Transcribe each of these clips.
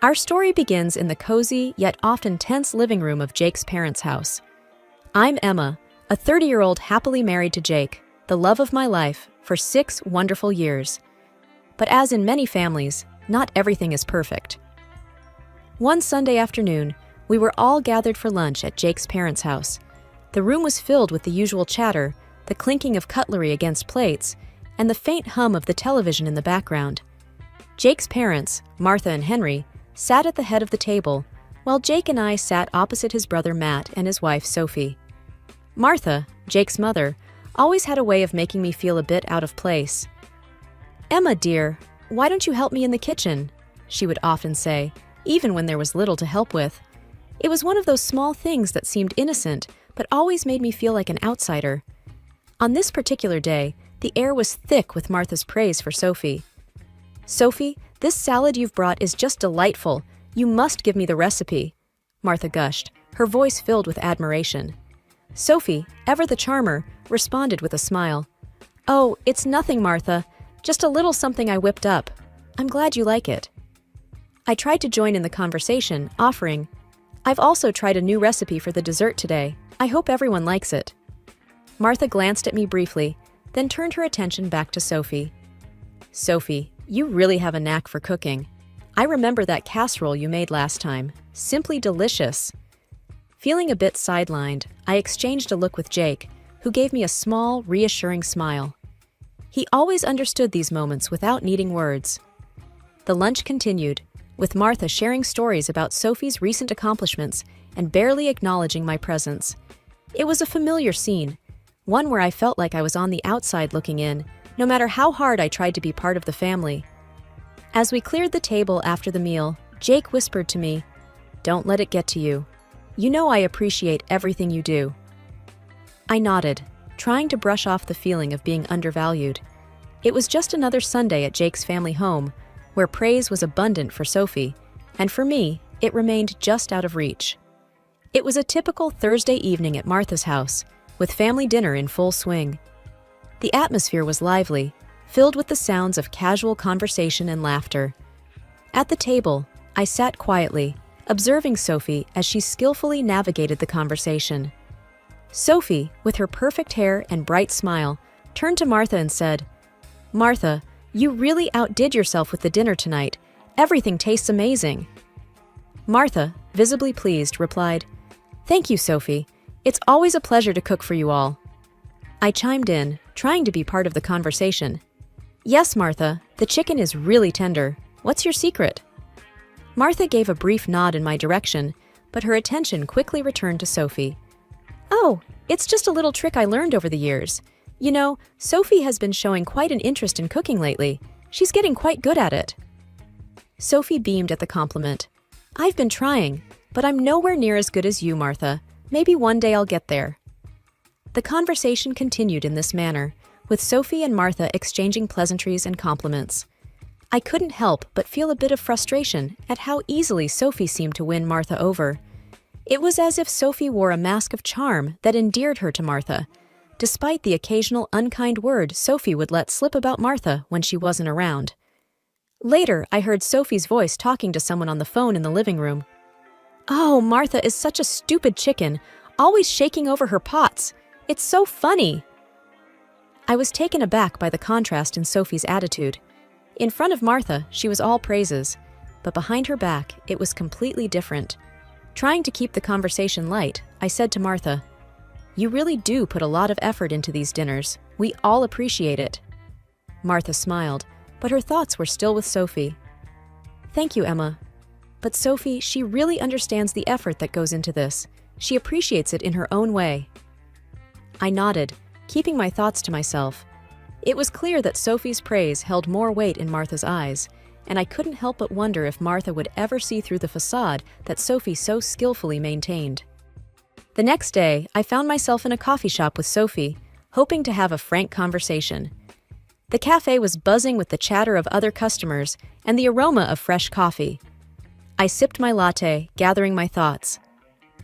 Our story begins in the cozy, yet often tense living room of Jake's parents' house. I'm Emma, a 30-year-old happily married to Jake, the love of my life, for 6 wonderful years. But as in many families, not everything is perfect. One Sunday afternoon, we were all gathered for lunch at Jake's parents' house. The room was filled with the usual chatter, the clinking of cutlery against plates, and the faint hum of the television in the background. Jake's parents, Martha and Henry, sat at the head of the table, while Jake and I sat opposite his brother Matt and his wife Sophie. Martha, Jake's mother, always had a way of making me feel a bit out of place. "Emma, dear, why don't you help me in the kitchen?" she would often say, even when there was little to help with. It was one of those small things that seemed innocent, but always made me feel like an outsider. On this particular day, the air was thick with Martha's praise for Sophie. "Sophie, this salad you've brought is just delightful. You must give me the recipe," Martha gushed, her voice filled with admiration. Sophie, ever the charmer, responded with a smile. "Oh, it's nothing, Martha. Just a little something I whipped up. I'm glad you like it." I tried to join in the conversation, offering, "I've also tried a new recipe for the dessert today. I hope everyone likes it." Martha glanced at me briefly, then turned her attention back to Sophie. "Sophie, you really have a knack for cooking. I remember that casserole you made last time. Simply delicious." Feeling a bit sidelined, I exchanged a look with Jake, who gave me a small, reassuring smile. He always understood these moments without needing words. The lunch continued, with Martha sharing stories about Sophie's recent accomplishments and barely acknowledging my presence. It was a familiar scene, one where I felt like I was on the outside looking in, no matter how hard I tried to be part of the family. As we cleared the table after the meal, Jake whispered to me, "Don't let it get to you. You know I appreciate everything you do." I nodded, trying to brush off the feeling of being undervalued. It was just another Sunday at Jake's family home, where praise was abundant for Sophie, and for me, it remained just out of reach. It was a typical Thursday evening at Martha's house, with family dinner in full swing. The atmosphere was lively, filled with the sounds of casual conversation and laughter. At the table, I sat quietly, observing Sophie as she skillfully navigated the conversation. Sophie, with her perfect hair and bright smile, turned to Martha and said, "Martha, you really outdid yourself with the dinner tonight. Everything tastes amazing." Martha, visibly pleased, replied, "Thank you, Sophie. It's always a pleasure to cook for you all." I chimed in, trying to be part of the conversation. "Yes, Martha, the chicken is really tender. What's your secret?" Martha gave a brief nod in my direction, but her attention quickly returned to Sophie. "Oh, it's just a little trick I learned over the years. You know, Sophie has been showing quite an interest in cooking lately. She's getting quite good at it." Sophie beamed at the compliment. "I've been trying, but I'm nowhere near as good as you, Martha. Maybe one day I'll get there." The conversation continued in this manner, with Sophie and Martha exchanging pleasantries and compliments. I couldn't help but feel a bit of frustration at how easily Sophie seemed to win Martha over. It was as if Sophie wore a mask of charm that endeared her to Martha, despite the occasional unkind word Sophie would let slip about Martha when she wasn't around. Later, I heard Sophie's voice talking to someone on the phone in the living room. "Oh, Martha is such a stupid chicken, always shaking over her pots. It's so funny." I was taken aback by the contrast in Sophie's attitude. In front of Martha, she was all praises, but behind her back, it was completely different. Trying to keep the conversation light, I said to Martha, "You really do put a lot of effort into these dinners. We all appreciate it." Martha smiled, but her thoughts were still with Sophie. "Thank you, Emma. But Sophie, she really understands the effort that goes into this. She appreciates it in her own way." I nodded, keeping my thoughts to myself. It was clear that Sophie's praise held more weight in Martha's eyes, and I couldn't help but wonder if Martha would ever see through the facade that Sophie so skillfully maintained. The next day, I found myself in a coffee shop with Sophie, hoping to have a frank conversation. The cafe was buzzing with the chatter of other customers and the aroma of fresh coffee. I sipped my latte, gathering my thoughts.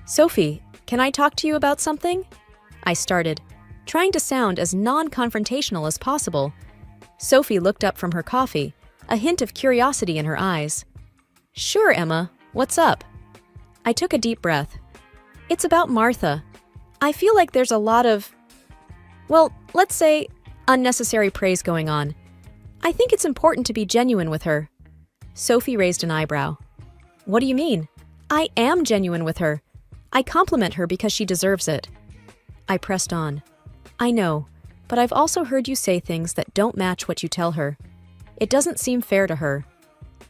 "Sophie, can I talk to you about something?" I started, trying to sound as non-confrontational as possible. Sophie looked up from her coffee, a hint of curiosity in her eyes. Sure, Emma. What's up? I took a deep breath. It's about Martha. I feel like there's a lot of, well, let's say, unnecessary praise going on. I think it's important to be genuine with her. Sophie raised an eyebrow. What do you mean? I am genuine with her. I compliment her because she deserves it. I pressed on. I know, but I've also heard you say things that don't match what you tell her. It doesn't seem fair to her.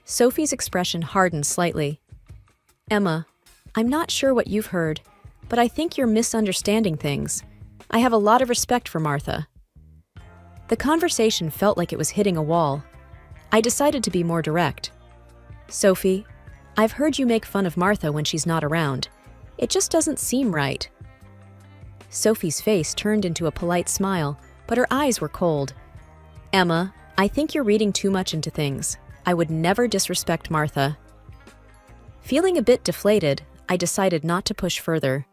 Sophie's expression hardened slightly. Emma, I'm not sure what you've heard, but I think you're misunderstanding things. I have a lot of respect for Martha. The conversation felt like it was hitting a wall. I decided to be more direct. Sophie, I've heard you make fun of Martha when she's not around. It just doesn't seem right. Sophie's face turned into a polite smile, but her eyes were cold. Emma, I think you're reading too much into things. I would never disrespect Martha. Feeling a bit deflated, I decided not to push further.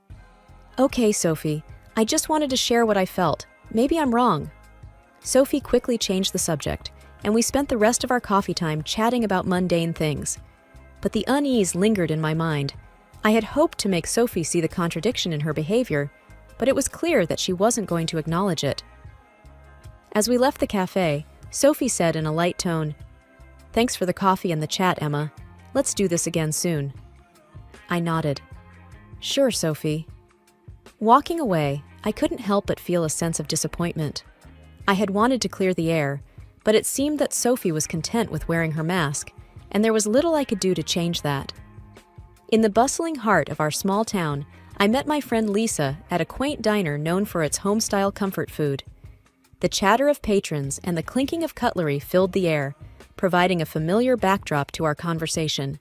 Okay, Sophie, I just wanted to share what I felt. Maybe I'm wrong. Sophie quickly changed the subject, and we spent the rest of our coffee time chatting about mundane things. But the unease lingered in my mind. I had hoped to make Sophie see the contradiction in her behavior, but it was clear that she wasn't going to acknowledge it. As we left the cafe, Sophie said in a light tone, "Thanks for the coffee and the chat, Emma. Let's do this again soon." I nodded. Sure, Sophie. Walking away, I couldn't help but feel a sense of disappointment. I had wanted to clear the air, but it seemed that Sophie was content with wearing her mask, and there was little I could do to change that. In the bustling heart of our small town, I met my friend Lisa at a quaint diner known for its home-style comfort food. The chatter of patrons and the clinking of cutlery filled the air, providing a familiar backdrop to our conversation.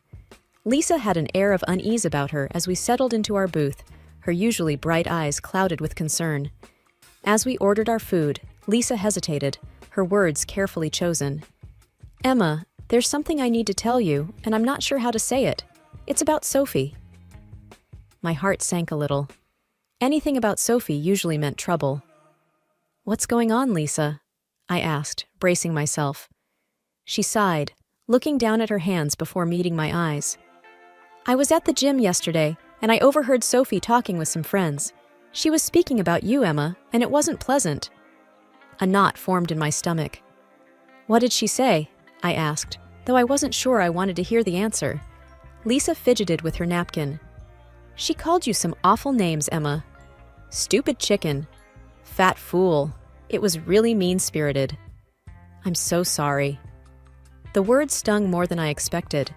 Lisa had an air of unease about her as we settled into our booth, her usually bright eyes clouded with concern. As we ordered our food, Lisa hesitated, her words carefully chosen. Emma, there's something I need to tell you, and I'm not sure how to say it. It's about Sophie. My heart sank a little. Anything about Sophie usually meant trouble. What's going on, Lisa? I asked, bracing myself. She sighed, looking down at her hands before meeting my eyes. I was at the gym yesterday, and I overheard Sophie talking with some friends. She was speaking about you, Emma, and it wasn't pleasant. A knot formed in my stomach. What did she say? I asked, though I wasn't sure I wanted to hear the answer. Lisa fidgeted with her napkin. She called you some awful names, Emma. Stupid chicken. Fat fool. It was really mean-spirited. I'm so sorry. The words stung more than I expected.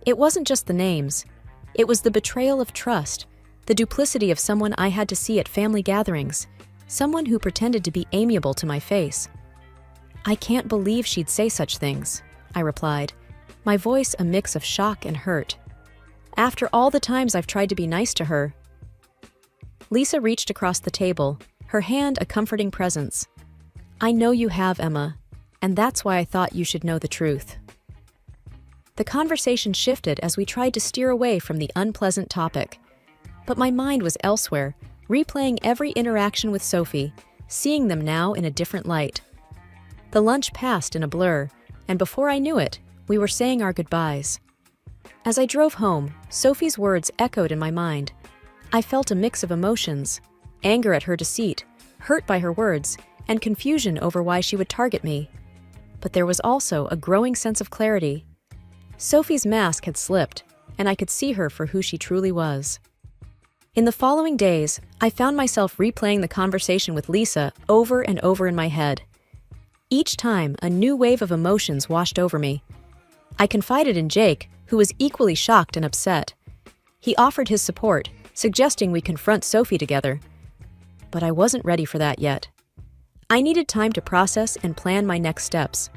It wasn't just the names. It was the betrayal of trust, the duplicity of someone I had to see at family gatherings, someone who pretended to be amiable to my face. I can't believe she'd say such things, I replied, my voice a mix of shock and hurt. After all the times I've tried to be nice to her. Lisa reached across the table, her hand a comforting presence. I know you have, Emma, and that's why I thought you should know the truth. The conversation shifted as we tried to steer away from the unpleasant topic. But my mind was elsewhere, replaying every interaction with Sophie, seeing them now in a different light. The lunch passed in a blur, and before I knew it, we were saying our goodbyes. As I drove home, Sophie's words echoed in my mind. I felt a mix of emotions, anger at her deceit, hurt by her words, and confusion over why she would target me. But there was also a growing sense of clarity. Sophie's mask had slipped, and I could see her for who she truly was. In the following days, I found myself replaying the conversation with Lisa over and over in my head. Each time, a new wave of emotions washed over me. I confided in Jake, who was equally shocked and upset. He offered his support, suggesting we confront Sophie together. But I wasn't ready for that yet. I needed time to process and plan my next steps.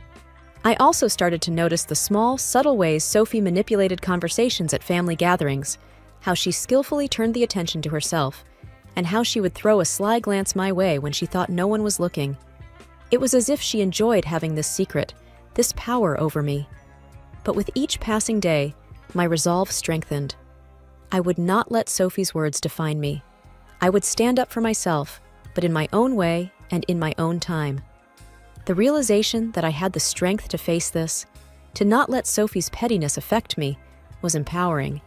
I also started to notice the small, subtle ways Sophie manipulated conversations at family gatherings, how she skillfully turned the attention to herself, and how she would throw a sly glance my way when she thought no one was looking. It was as if she enjoyed having this secret, this power over me. But with each passing day, my resolve strengthened. I would not let Sophie's words define me. I would stand up for myself, but in my own way and in my own time. The realization that I had the strength to face this, to not let Sophie's pettiness affect me, was empowering.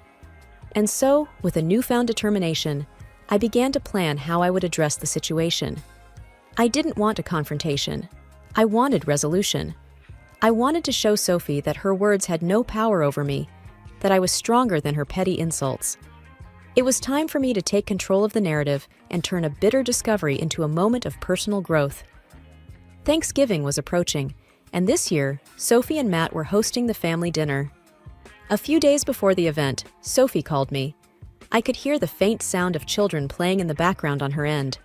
And so, with a newfound determination, I began to plan how I would address the situation. I didn't want a confrontation. I wanted resolution. I wanted to show Sophie that her words had no power over me, that I was stronger than her petty insults. It was time for me to take control of the narrative and turn a bitter discovery into a moment of personal growth. Thanksgiving was approaching, and this year, Sophie and Matt were hosting the family dinner. A few days before the event, Sophie called me. I could hear the faint sound of children playing in the background on her end.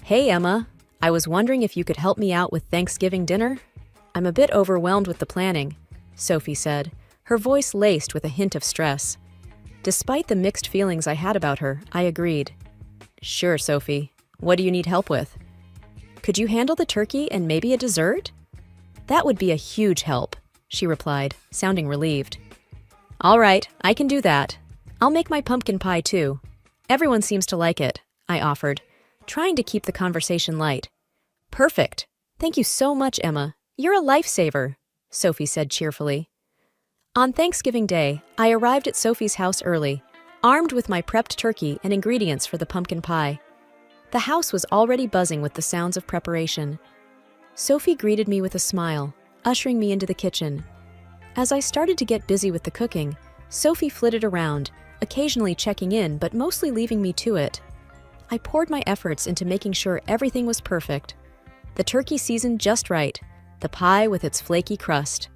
"Hey, Emma, I was wondering if you could help me out with Thanksgiving dinner? I'm a bit overwhelmed with the planning," Sophie said, her voice laced with a hint of stress. Despite the mixed feelings I had about her, I agreed. "Sure, Sophie. What do you need help with?" "Could you handle the turkey and maybe a dessert?" "That would be a huge help," she replied, sounding relieved. "All right, I can do that. I'll make my pumpkin pie too. Everyone seems to like it," I offered, trying to keep the conversation light. "Perfect. Thank you so much, Emma. You're a lifesaver," Sophie said cheerfully. On Thanksgiving Day, I arrived at Sophie's house early, armed with my prepped turkey and ingredients for the pumpkin pie. The house was already buzzing with the sounds of preparation. Sophie greeted me with a smile, ushering me into the kitchen. As I started to get busy with the cooking, Sophie flitted around, occasionally checking in but mostly leaving me to it. I poured my efforts into making sure everything was perfect. The turkey seasoned just right, the pie with its flaky crust.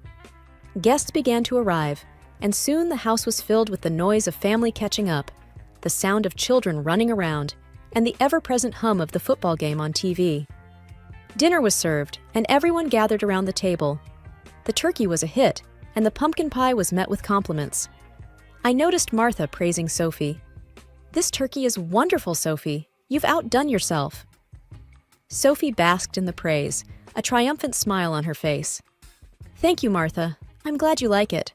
Guests began to arrive, and soon the house was filled with the noise of family catching up, the sound of children running around, and the ever-present hum of the football game on TV. Dinner was served, and everyone gathered around the table. The turkey was a hit, and the pumpkin pie was met with compliments. I noticed Martha praising Sophie. "This turkey is wonderful, Sophie. You've outdone yourself." Sophie basked in the praise, a triumphant smile on her face. "Thank you, Martha. I'm glad you like it."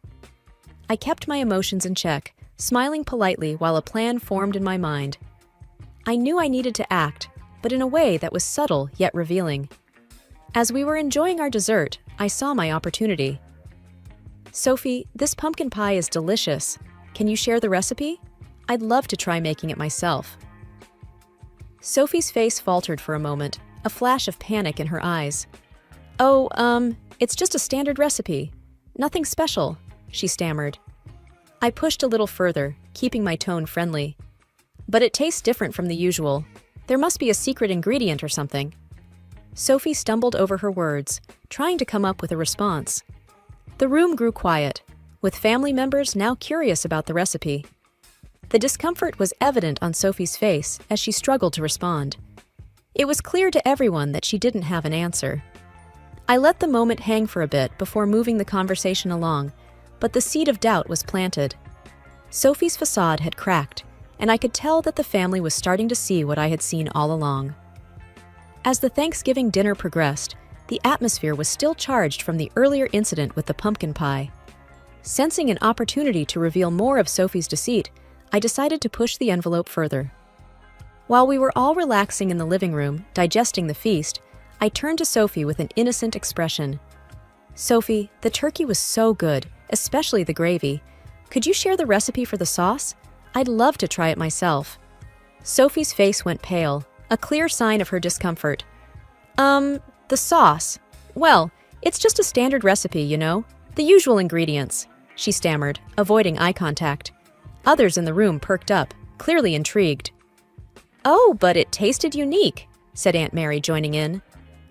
I kept my emotions in check, smiling politely while a plan formed in my mind. I knew I needed to act, but in a way that was subtle yet revealing. As we were enjoying our dessert, I saw my opportunity. "Sophie, this pumpkin pie is delicious. Can you share the recipe? I'd love to try making it myself." Sophie's face faltered for a moment, a flash of panic in her eyes. "Oh, it's just a standard recipe. Nothing special," she stammered. I pushed a little further, keeping my tone friendly. "But it tastes different from the usual. There must be a secret ingredient or something." Sophie stumbled over her words, trying to come up with a response. The room grew quiet, with family members now curious about the recipe. The discomfort was evident on Sophie's face as she struggled to respond. It was clear to everyone that she didn't have an answer. I let the moment hang for a bit before moving the conversation along, but the seed of doubt was planted. Sophie's facade had cracked, and I could tell that the family was starting to see what I had seen all along. As the Thanksgiving dinner progressed, the atmosphere was still charged from the earlier incident with the pumpkin pie. Sensing an opportunity to reveal more of Sophie's deceit, I decided to push the envelope further. While we were all relaxing in the living room, digesting the feast, I turned to Sophie with an innocent expression. "Sophie, the turkey was so good, especially the gravy. Could you share the recipe for the sauce? I'd love to try it myself." Sophie's face went pale, a clear sign of her discomfort. The sauce. Well, it's just a standard recipe, you know? The usual ingredients," she stammered, avoiding eye contact. Others in the room perked up, clearly intrigued. "Oh, but it tasted unique," said Aunt Mary, joining in.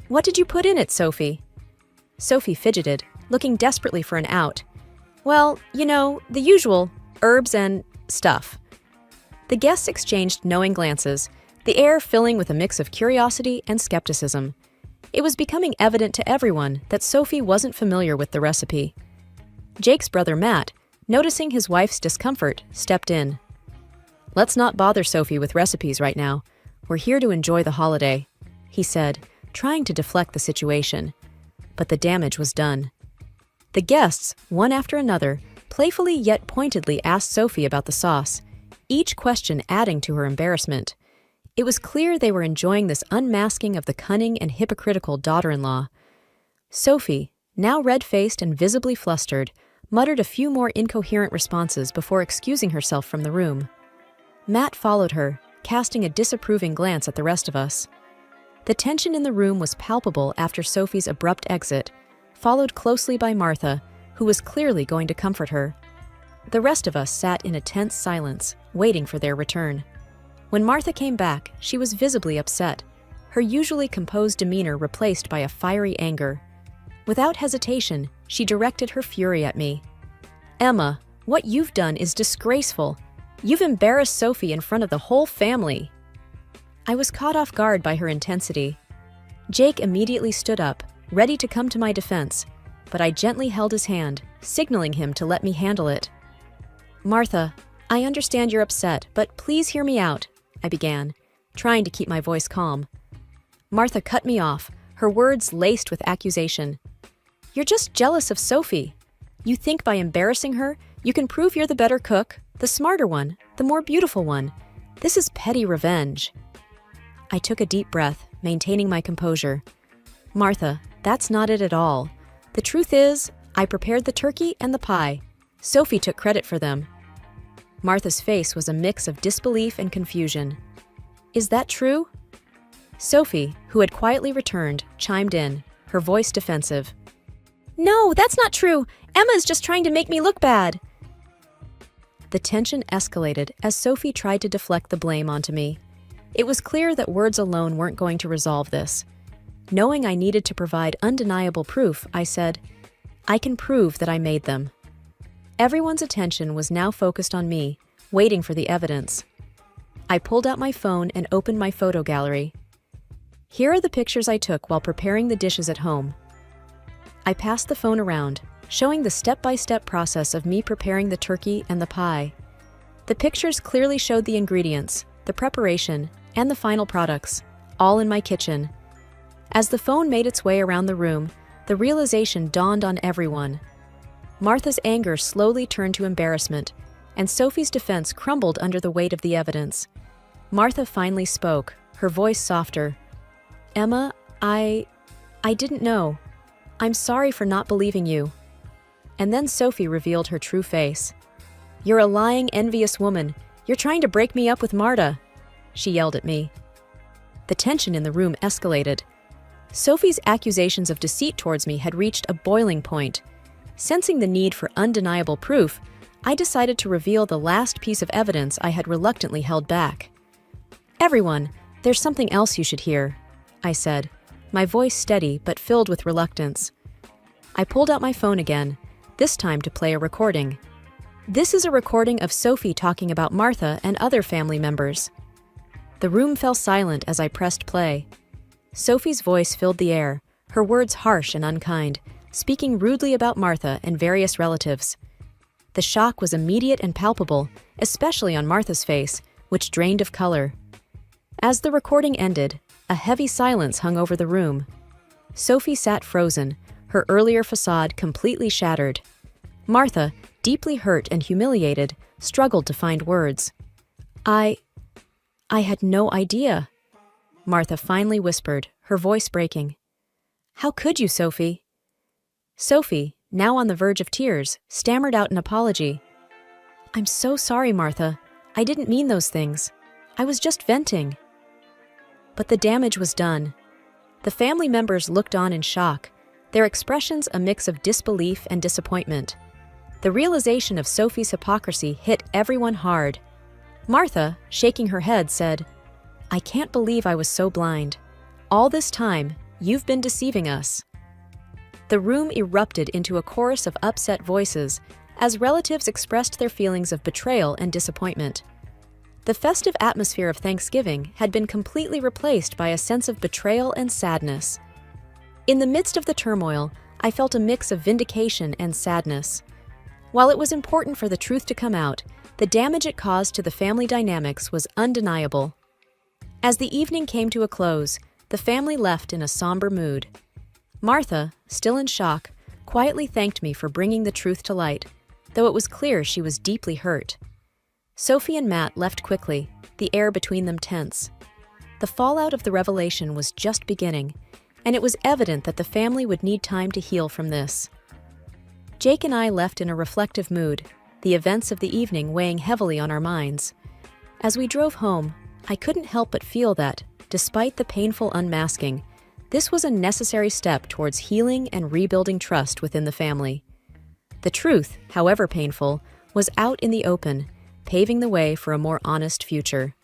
"What did you put in it, Sophie?" Sophie fidgeted, looking desperately for an out. "Well, you know, the usual, herbs and stuff." The guests exchanged knowing glances, the air filling with a mix of curiosity and skepticism. It was becoming evident to everyone that Sophie wasn't familiar with the recipe. Jake's brother Matt, noticing his wife's discomfort, stepped in. "Let's not bother Sophie with recipes right now. We're here to enjoy the holiday," he said, trying to deflect the situation. But the damage was done. The guests, one after another, playfully yet pointedly asked Sophie about the sauce, each question adding to her embarrassment. It was clear they were enjoying this unmasking of the cunning and hypocritical daughter-in-law. Sophie, now red-faced and visibly flustered, muttered a few more incoherent responses before excusing herself from the room. Matt followed her, casting a disapproving glance at the rest of us. The tension in the room was palpable after Sophie's abrupt exit, followed closely by Martha, who was clearly going to comfort her. The rest of us sat in a tense silence, waiting for their return. When Martha came back, she was visibly upset, her usually composed demeanor replaced by a fiery anger. Without hesitation, she directed her fury at me. "Emma, what you've done is disgraceful. You've embarrassed Sophie in front of the whole family." I was caught off guard by her intensity. Jake immediately stood up, ready to come to my defense, but I gently held his hand, signaling him to let me handle it. "Martha, I understand you're upset, but please hear me out," I began, trying to keep my voice calm. Martha cut me off, her words laced with accusation. "You're just jealous of Sophie. You think by embarrassing her, you can prove you're the better cook, the smarter one, the more beautiful one. This is petty revenge." I took a deep breath, maintaining my composure. "Martha, that's not it at all. The truth is, I prepared the turkey and the pie. Sophie took credit for them." Martha's face was a mix of disbelief and confusion. "Is that true?" Sophie, who had quietly returned, chimed in, her voice defensive. "No, that's not true. Emma's just trying to make me look bad." The tension escalated as Sophie tried to deflect the blame onto me. It was clear that words alone weren't going to resolve this. Knowing I needed to provide undeniable proof, I said, "I can prove that I made them." Everyone's attention was now focused on me, waiting for the evidence. I pulled out my phone and opened my photo gallery. Here are the pictures I took while preparing the dishes at home. I passed the phone around, showing the step-by-step process of me preparing the turkey and the pie. The pictures clearly showed the ingredients, the preparation, and the final products, all in my kitchen. As the phone made its way around the room, the realization dawned on everyone. Martha's anger slowly turned to embarrassment, and Sophie's defense crumbled under the weight of the evidence. Martha finally spoke, her voice softer. "Emma, I didn't know. I'm sorry for not believing you." And then Sophie revealed her true face. "You're a lying, envious woman. You're trying to break me up with Marta," she yelled at me. The tension in the room escalated. Sophie's accusations of deceit towards me had reached a boiling point. Sensing the need for undeniable proof, I decided to reveal the last piece of evidence I had reluctantly held back. "Everyone, there's something else you should hear," I said, my voice steady but filled with reluctance. I pulled out my phone again, this time to play a recording. This is a recording of Sophie talking about Martha and other family members. The room fell silent as I pressed play. Sophie's voice filled the air, her words harsh and unkind, speaking rudely about Martha and various relatives. The shock was immediate and palpable, especially on Martha's face, which drained of color. As the recording ended, a heavy silence hung over the room. Sophie sat frozen, her earlier facade completely shattered. Martha, deeply hurt and humiliated, struggled to find words. I had no idea," Martha finally whispered, her voice breaking. "How could you, Sophie?" Sophie, now on the verge of tears, stammered out an apology. "I'm so sorry, Martha. I didn't mean those things. I was just venting." But the damage was done. The family members looked on in shock, their expressions a mix of disbelief and disappointment. The realization of Sophie's hypocrisy hit everyone hard. Martha, shaking her head, said, "I can't believe I was so blind. All this time, you've been deceiving us." The room erupted into a chorus of upset voices as relatives expressed their feelings of betrayal and disappointment. The festive atmosphere of Thanksgiving had been completely replaced by a sense of betrayal and sadness. In the midst of the turmoil, I felt a mix of vindication and sadness. While it was important for the truth to come out, the damage it caused to the family dynamics was undeniable. As the evening came to a close, the family left in a somber mood. Martha, still in shock, quietly thanked me for bringing the truth to light, though it was clear she was deeply hurt. Sophie and Matt left quickly, the air between them tense. The fallout of the revelation was just beginning, and it was evident that the family would need time to heal from this. Jake and I left in a reflective mood, the events of the evening weighing heavily on our minds. As we drove home, I couldn't help but feel that, despite the painful unmasking, this was a necessary step towards healing and rebuilding trust within the family. The truth, however painful, was out in the open, paving the way for a more honest future.